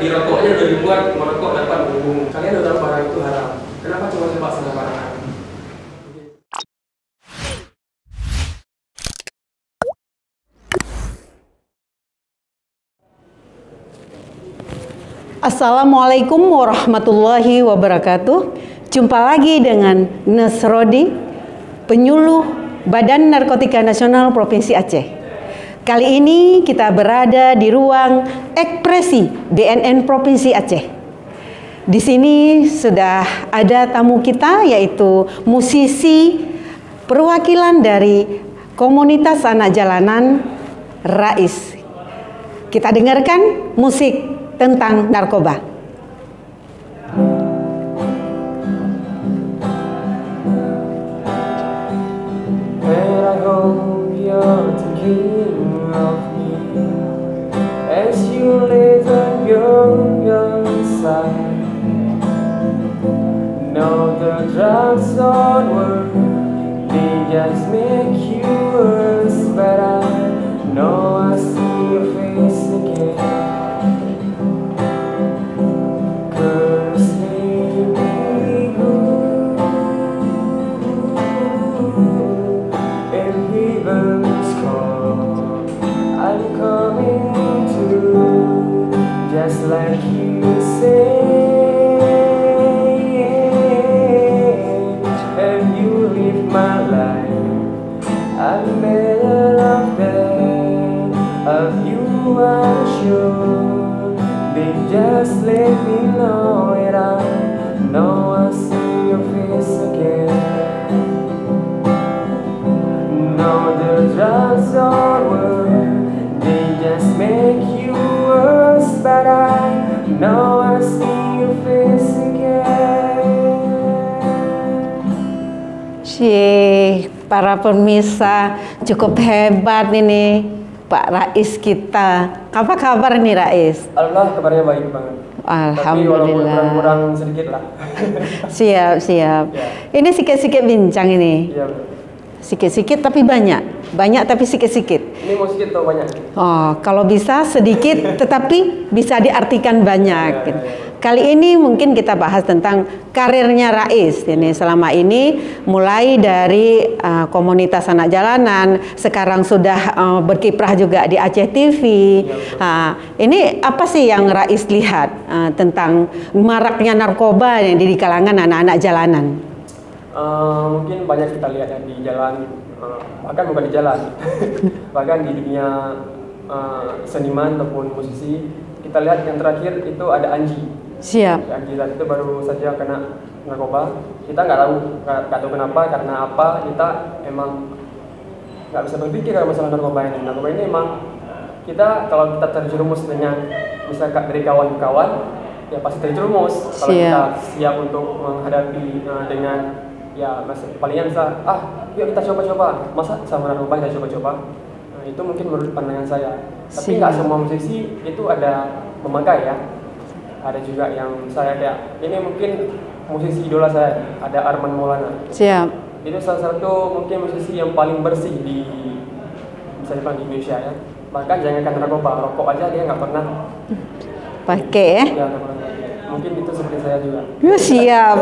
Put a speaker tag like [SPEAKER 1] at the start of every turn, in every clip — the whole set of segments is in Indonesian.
[SPEAKER 1] di rokoknya udah dibuat merokok dapat menghubung. Kalian udah tahu barang itu haram. Kenapa coba-coba sama barang haram?
[SPEAKER 2] Assalamualaikum warahmatullahi wabarakatuh. Jumpa lagi dengan Nasrodi, penyuluh Badan Narkotika Nasional Provinsi Aceh. Kali ini kita berada di ruang ekspresi BNN Provinsi Aceh. Di sini sudah ada tamu kita, yaitu musisi perwakilan dari komunitas anak jalanan Rais. Kita dengarkan musik tentang narkoba.
[SPEAKER 1] And I hope you're thinking of me as you lay on your side. No, the drugs don't work, they just make you worse. But I know I see your face again. Just like you say, and you live my life, I'm better off than of you, I'm sure. They just let me know it, I know I see your face again. No, the drugs don't work, they just make you worse. But I know I see your face again.
[SPEAKER 2] Syih, para pemirsa, cukup hebat ini Pak Rais kita. Apa kabar nih Rais?
[SPEAKER 1] Alhamdulillah kabarnya baik banget.
[SPEAKER 2] Alhamdulillah.
[SPEAKER 1] Tapi walaupun kurang sedikit lah.
[SPEAKER 2] Siap.
[SPEAKER 1] Ya.
[SPEAKER 2] Ini sikit-sikit bincang ini.
[SPEAKER 1] Iya betul.
[SPEAKER 2] Sikit-sikit tapi banyak. Banyak tapi sikit-sikit.
[SPEAKER 1] Ini mau sedikit atau banyak?
[SPEAKER 2] Oh, kalau bisa sedikit tetapi bisa diartikan banyak.
[SPEAKER 1] Ya.
[SPEAKER 2] Kali ini mungkin kita bahas tentang karirnya Rais. Ini selama ini mulai dari komunitas anak jalanan, sekarang sudah berkiprah juga di Aceh TV. Ini apa sih yang Rais lihat tentang maraknya narkoba yang di kalangan anak-anak jalanan?
[SPEAKER 1] Mungkin banyak kita lihat ya di jalan, bahkan bukan di jalan, bahkan di dunia seniman ataupun musisi. Kita lihat yang terakhir itu ada Anji.
[SPEAKER 2] Siap.
[SPEAKER 1] Anji itu baru saja kena narkoba. Kita nggak tahu kenapa, karena apa. Kita emang nggak bisa berpikir kalau masalah narkoba ini. Narkoba ini emang kita kalau kita terjerumus dengan misalkan dari kawan ke kawan, ya pasti terjerumus. Kalau kita siap untuk menghadapi dengan ya palingan bisa yuk kita coba-coba, masa sama narkoba kita coba-coba. Nah, itu mungkin menurut pandangan saya. Tapi nggak semua musisi itu ada memakai ya. Ada juga yang saya kayak ini mungkin musisi idola saya, ada Arman Maulana.
[SPEAKER 2] Siap.
[SPEAKER 1] Itu salah satu mungkin musisi yang paling bersih di bisa dibilang di Indonesia ya. Bahkan jangankan narkoba, rokok aja dia nggak pernah
[SPEAKER 2] pakai ya.
[SPEAKER 1] Ya, nggak pernah. Mungkin itu seperti saya juga.
[SPEAKER 2] Siap.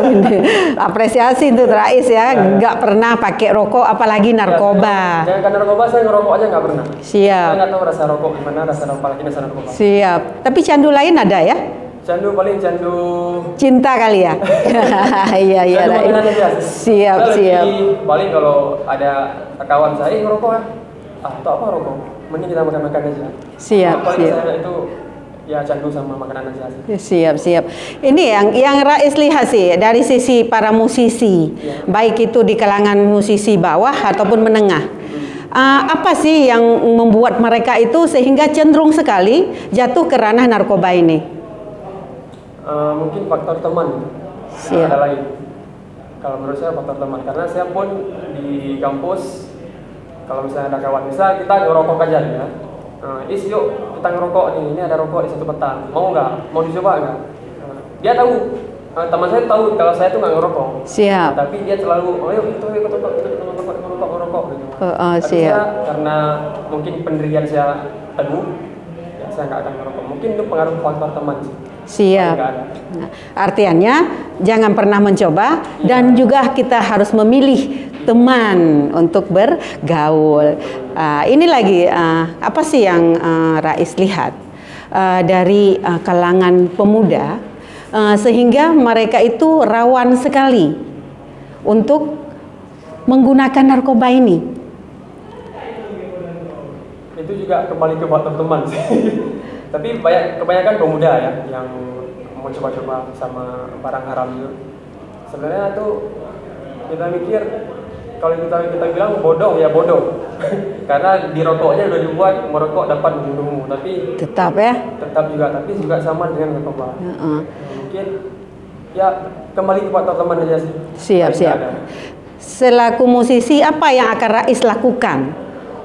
[SPEAKER 2] Apresiasi untuk Rais ya, nggak pernah pakai rokok apalagi narkoba.
[SPEAKER 1] Jangan karena narkoba, saya ngerokok aja nggak pernah.
[SPEAKER 2] Siap.
[SPEAKER 1] Saya nggak tahu rasa rokok gimana, rasa apalagi rasa narkoba.
[SPEAKER 2] Siap. Tapi candu lain ada ya?
[SPEAKER 1] Candu paling candu
[SPEAKER 2] cinta kali ya. Iya Rais. Siap.
[SPEAKER 1] Paling kalau ada kawan saya ngerokok atau apa rokok, mending kita makan aja.
[SPEAKER 2] Siap.
[SPEAKER 1] Saya itu ya candu sama makanan aja.
[SPEAKER 2] Siap. Ini yang Rais lihat sih dari sisi para musisi, baik itu di kalangan musisi bawah ataupun menengah. Apa sih yang membuat mereka itu sehingga cenderung sekali jatuh ke ranah narkoba ini?
[SPEAKER 1] Mungkin faktor teman. Ada lain. Kalau menurut saya faktor teman, karena saya pun di kampus kalau misalnya ada kawan, misalnya kita ngerokok aja ya. Yuk kita ngerokok nih, ini ada rokok di satu peta, mau nggak? Mau dicoba nggak? Dia tahu, teman saya tahu kalau saya tuh nggak ngerokok.
[SPEAKER 2] Siap.
[SPEAKER 1] Tapi dia selalu, ayo kita ngerokok gitu. Tapi
[SPEAKER 2] Siap.
[SPEAKER 1] saya, karena mungkin pendirian saya teguh, ya saya nggak akan ngerokok. Mungkin itu pengaruh faktor teman sih.
[SPEAKER 2] Siap.
[SPEAKER 1] Nggak ada.
[SPEAKER 2] Nah, artinya jangan pernah mencoba dan juga kita harus memilih teman untuk bergaul. Ini lagi apa sih yang Rais lihat dari kalangan pemuda sehingga mereka itu rawan sekali untuk menggunakan narkoba ini?
[SPEAKER 1] Itu juga kembali ke faktor teman sih. Tapi kebanyakan pemuda ya yang mau coba-coba sama barang haram itu. Sebenarnya tuh kita mikir kalau kita bilang bodoh ya bodoh. Karena di rokoknya udah dibuat merokok dapat membunuhmu, tapi
[SPEAKER 2] tetap
[SPEAKER 1] juga sama dengan narkoba. Mungkin ya kembali ke faktor teman aja sih.
[SPEAKER 2] Siap. Selaku musisi, apa yang akan Rais lakukan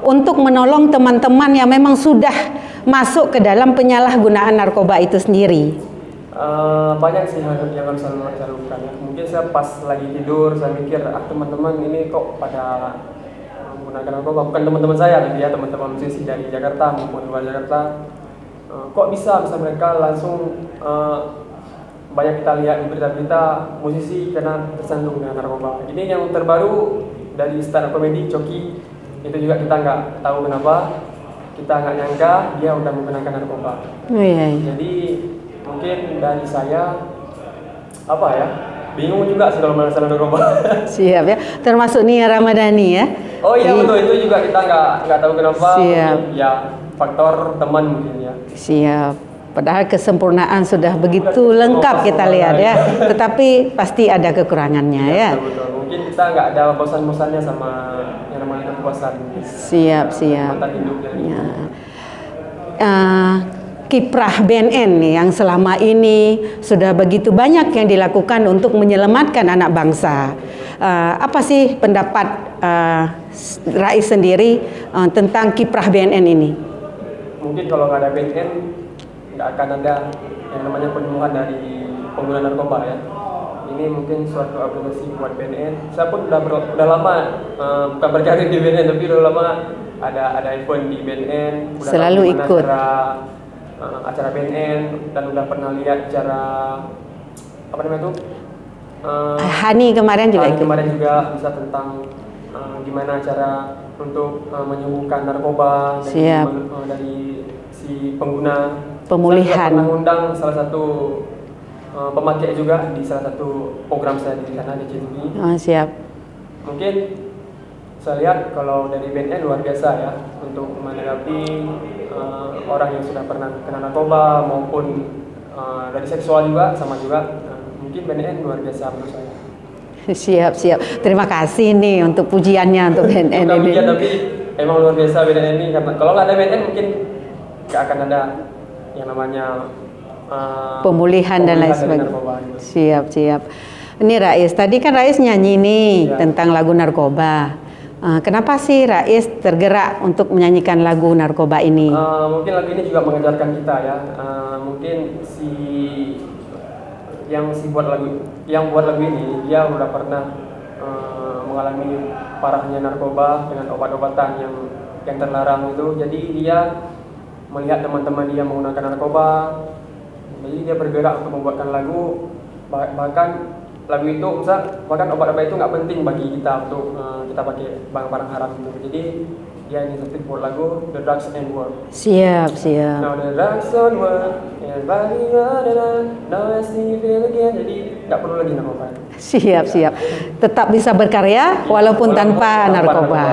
[SPEAKER 2] untuk menolong teman-teman yang memang sudah masuk ke dalam penyalahgunaan narkoba itu sendiri?
[SPEAKER 1] Banyak sih yang harus saya lakukan ya. Mungkin saya pas lagi tidur saya mikir teman-teman ini kok pada menggunakan narkoba, bukan teman-teman saya tapi ya teman-teman musisi dari Jakarta maupun luar Jakarta. Kok bisa mereka langsung banyak kita lihat di berita-berita musisi kena tersandung dengan narkoba. Ini yang terbaru dari stand up comedy Coki, itu juga kita nggak tahu kenapa, kita nggak nyangka dia udah menggunakan narkoba. Jadi mungkin dari saya bingung juga sih kalau masalah narkoba.
[SPEAKER 2] Siap ya, termasuk Nia Ramadhani ya.
[SPEAKER 1] Oh iya betul, itu juga kita nggak tahu kenapa.
[SPEAKER 2] Siap.
[SPEAKER 1] Mungkin, ya faktor teman mungkin ya.
[SPEAKER 2] Siap. Padahal kesempurnaan sudah begitu lengkap kita lihat ya, tetapi pasti ada kekurangannya ya.
[SPEAKER 1] Betul. Mungkin kita nggak ada bosan-bosannya sama yang namanya kekuasaan.
[SPEAKER 2] Siap.
[SPEAKER 1] Mantan hidupnya.
[SPEAKER 2] Ya. Kiprah BNN nih yang selama ini sudah begitu banyak yang dilakukan untuk menyelamatkan anak bangsa. Apa sih pendapat Rais sendiri tentang kiprah BNN ini?
[SPEAKER 1] Mungkin kalau nggak ada BNN nggak akan ada yang namanya penyembuhan dari pengguna narkoba ya. Ini mungkin suatu aplikasi buat BNN. Saya pun udah lama bukan berkarir di BNN, tapi udah lama ada event di BNN. Udah
[SPEAKER 2] selalu ikut
[SPEAKER 1] acara BNN dan udah pernah lihat acara apa namanya itu?
[SPEAKER 2] Hani kemarin juga ikut.
[SPEAKER 1] Kemarin juga bisa tentang gimana cara untuk menyembuhkan narkoba dari si pengguna.
[SPEAKER 2] Pemulihan.
[SPEAKER 1] Saya pernah undang salah satu pemakai juga di salah satu program saya di sana di JTV.
[SPEAKER 2] Siap.
[SPEAKER 1] Mungkin saya lihat kalau dari BNN luar biasa ya untuk menanggapi orang yang sudah pernah kena narkoba maupun dari seksual juga sama juga. Mungkin BNN luar biasa menurut saya.
[SPEAKER 2] Siap. Terima kasih nih untuk pujiannya untuk BNN
[SPEAKER 1] Bukan
[SPEAKER 2] ini.
[SPEAKER 1] pujian, tapi emang luar biasa BNN ini karena kalau nggak ada BNN mungkin nggak akan ada yang namanya
[SPEAKER 2] pemulihan dan lain sebagainya. Siap. Ini Rais, tadi kan Rais nyanyi nih tentang lagu narkoba. Kenapa sih Rais tergerak untuk menyanyikan lagu narkoba ini?
[SPEAKER 1] Mungkin lagu ini juga mengajarkan kita ya. Mungkin yang buat lagu ini dia udah pernah mengalami parahnya narkoba dengan obat-obatan yang terlarang itu. Jadi dia melihat teman-teman dia menggunakan narkoba, jadi dia bergerak untuk membuatkan lagu. Bahkan lagu itu, bahkan obat-obat itu nggak penting bagi kita untuk kita pakai barang-barang haram itu. Jadi dia inisiatif buat lagu The Drugs and Work.
[SPEAKER 2] Siap.
[SPEAKER 1] Now the drugs don't work, everybody now I see feel again. Jadi nggak perlu lagi narkoba.
[SPEAKER 2] Siap. Tetap bisa berkarya walaupun tanpa narkoba.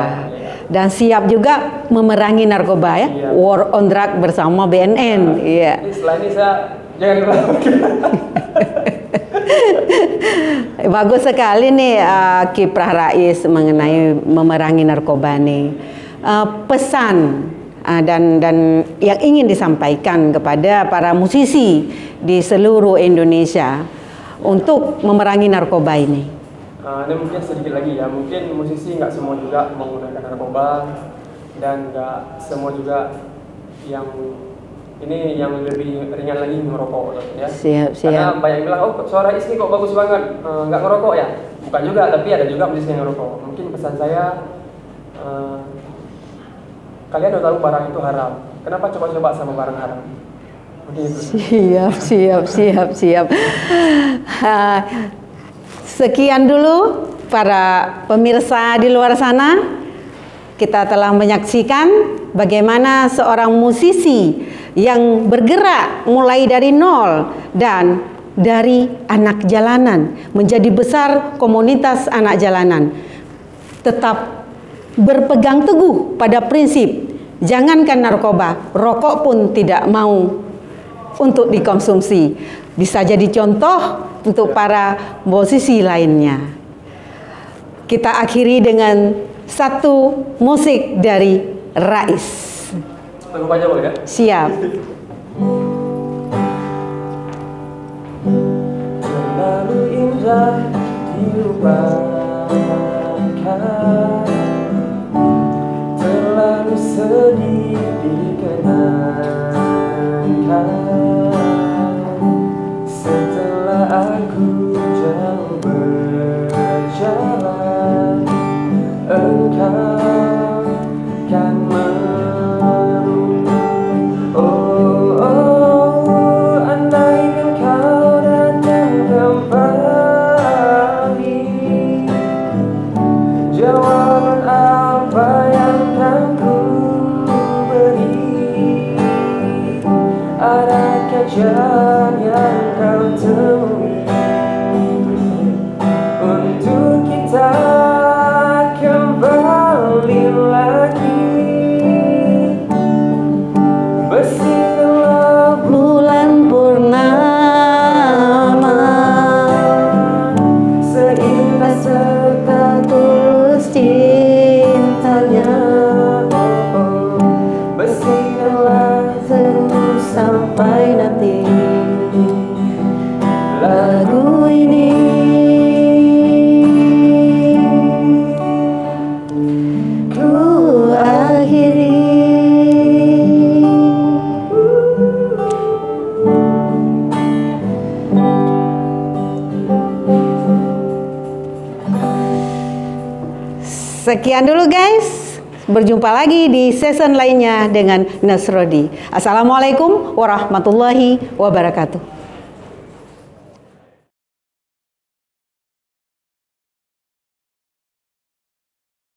[SPEAKER 2] Dan siap juga memerangi narkoba ya. War on Drug bersama BNN. Iya.
[SPEAKER 1] Setelah ini saya jangan lupa.
[SPEAKER 2] Bagus sekali nih kiprah Rais mengenai memerangi narkoba nih. Pesan dan yang ingin disampaikan kepada para musisi di seluruh Indonesia untuk memerangi narkoba ini.
[SPEAKER 1] Ini mungkin sedikit lagi ya, mungkin musisi nggak semua juga menggunakan narkoba dan nggak semua juga yang ini yang lebih ringan lagi ngerokok ya.
[SPEAKER 2] Siap.
[SPEAKER 1] Karena banyak bilang suara Rais ini kok bagus banget, nggak ngerokok ya? Bukan juga, tapi ada juga musisi yang ngerokok. Mungkin pesan saya, kalian udah tahu barang itu haram, kenapa coba-coba sama barang haram?
[SPEAKER 2] Siap. Sekian dulu para pemirsa di luar sana. Kita telah menyaksikan bagaimana seorang musisi yang bergerak mulai dari nol dan dari anak jalanan menjadi besar komunitas anak jalanan. Tetap berpegang teguh pada prinsip jangankan narkoba, rokok pun tidak mau untuk dikonsumsi. Bisa jadi contoh untuk para musisi lainnya. Kita akhiri dengan satu musik dari Rais.
[SPEAKER 1] Lagu aja boleh kan?
[SPEAKER 2] Siap.
[SPEAKER 1] Terlalu indah dilupakan, terlalu sedih dikenangkan. Setelah aku jauh berjalan, engkau kan menunggu. Oh, andaikan kau datang kembali, jawaban apa yang kan ku beri? Adakah jalan yang kau temui untuk kita kembali lagi? Bersihlah
[SPEAKER 2] Bulan purnama,
[SPEAKER 1] seindah serta tulus
[SPEAKER 2] cintanya,
[SPEAKER 1] bersihlah
[SPEAKER 2] terus sampai nanti lagu ini ku akhiri. Sekian dulu guys. Berjumpa lagi di season lainnya dengan Nasrodi. Assalamualaikum warahmatullahi wabarakatuh.